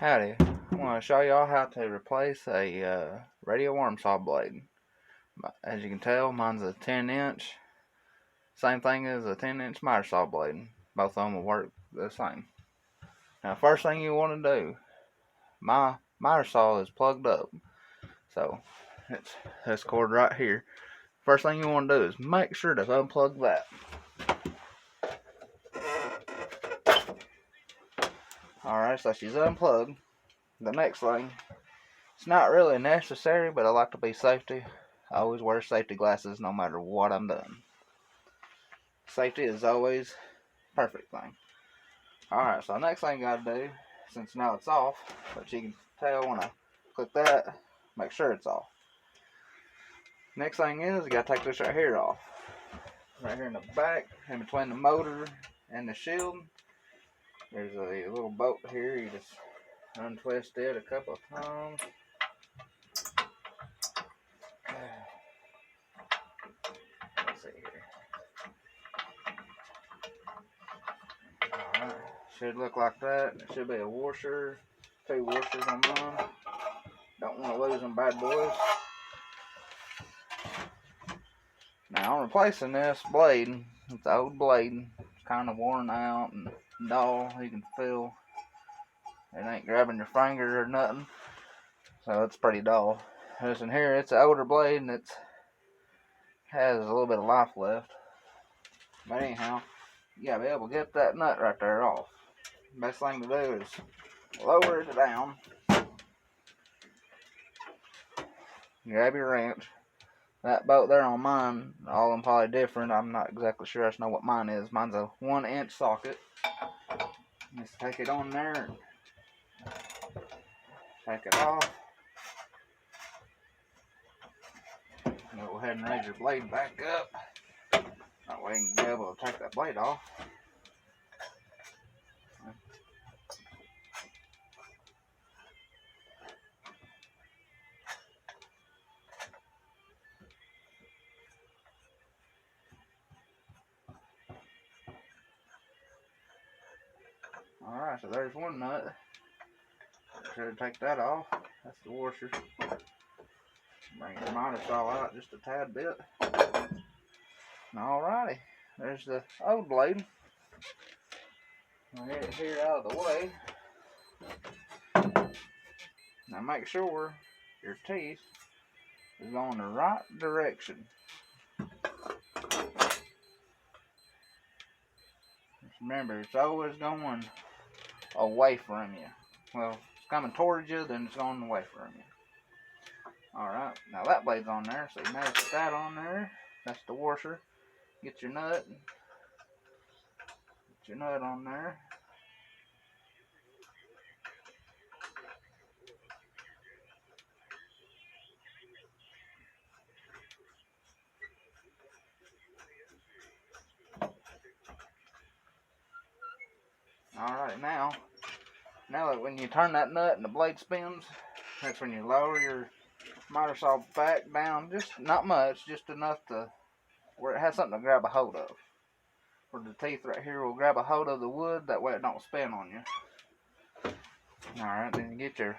Howdy, I want to show y'all how to replace a radioarmsaw blade. As you can tell, mine's a 10-inch, same thing as a 10-inch miter saw blade. Both of them will work the same. Now, first thing you want to do, my miter saw is plugged up, so it's this cord right here. First thing you want to do is make sure to unplug that. Alright, so she's unplugged. The next thing, it's not really necessary, but I like to be safety. I always wear safety glasses no matter what I'm doing. Safety is always a perfect thing. Alright, so next thing you gotta do, since now it's off, but you can tell when I click that, make sure it's off. Next thing is, you gotta take this right here off. Right here in the back, in between the motor and the shield, there's a little bolt here. You just untwist it a couple of times. Let's see here. Alright, should look like that. There should be a washer, 2 washers on mine. Don't want to lose them bad boys. Now I'm replacing this blade. It's an old blade. It's kind of worn out and dull. You can feel it ain't grabbing your finger or nothing. So it's pretty dull. This in here, it's an older blade and it has a little bit of life left. But anyhow, you gotta be able to get that nut right there off. Best thing to do is lower it down. Grab your wrench. That bolt there on mine, all of them probably different. I'm not exactly sure. I just know what mine is. Mine's a 1-inch socket. Just take it on there. Take it off. Go ahead and raise your blade back up. That way you can be able to take that blade off. Alright, so there's one nut. Should take that off. That's the washer. Bring your miter saw out just a tad bit. Alrighty, there's the old blade. I'll get it here out of the way. Now make sure your teeth is going the right direction. Just remember, it's always going away from you. Well, it's coming towards you, then it's going away from you. Alright, now that blade's on there, so you may put that on there. That's the washer. Get your nut. Get your nut on there. Alright, now that when you turn that nut and the blade spins, that's when you lower your miter saw back down, just not much, just enough to where it has something to grab a hold of. Where the teeth right here will grab a hold of the wood, that way it don't spin on you. Alright, then you get your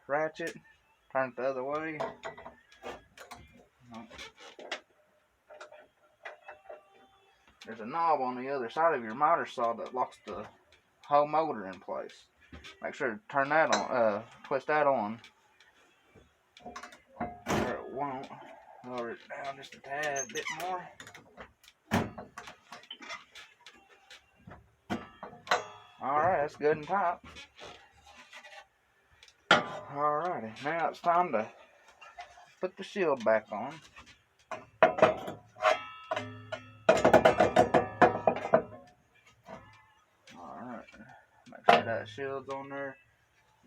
ratchet, turn it the other way. There's a knob on the other side of your miter saw that locks the whole motor in place. Make sure to turn that on, twist that on. Or it won't. Lower it down just a tad bit more. Alright, that's good and tight. Alrighty, now it's time to put the shield back on. Alright, make sure that shield's on there.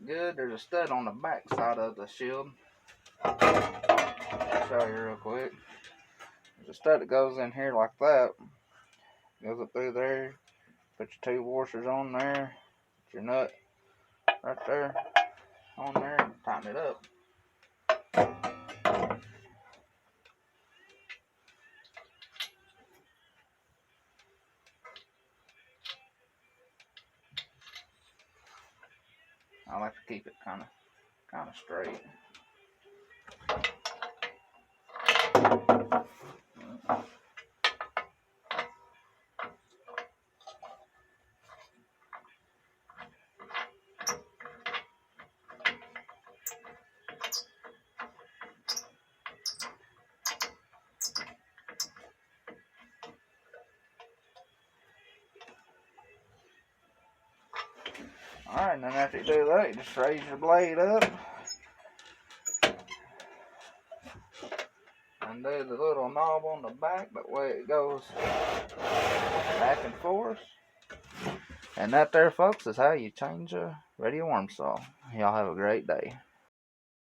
Good, there's a stud on the back side of the shield. I'll show you real quick. There's a stud that goes in here like that. Goes up through there. Put your 2 washers on there. Put your nut right there on there and tighten it up. I like to keep it kind of straight. Alright, and then after you do that, you just raise your blade up and do the little knob on the back, that way it goes back and forth. And that there, folks, is how you change a radio arm saw. Y'all have a great day.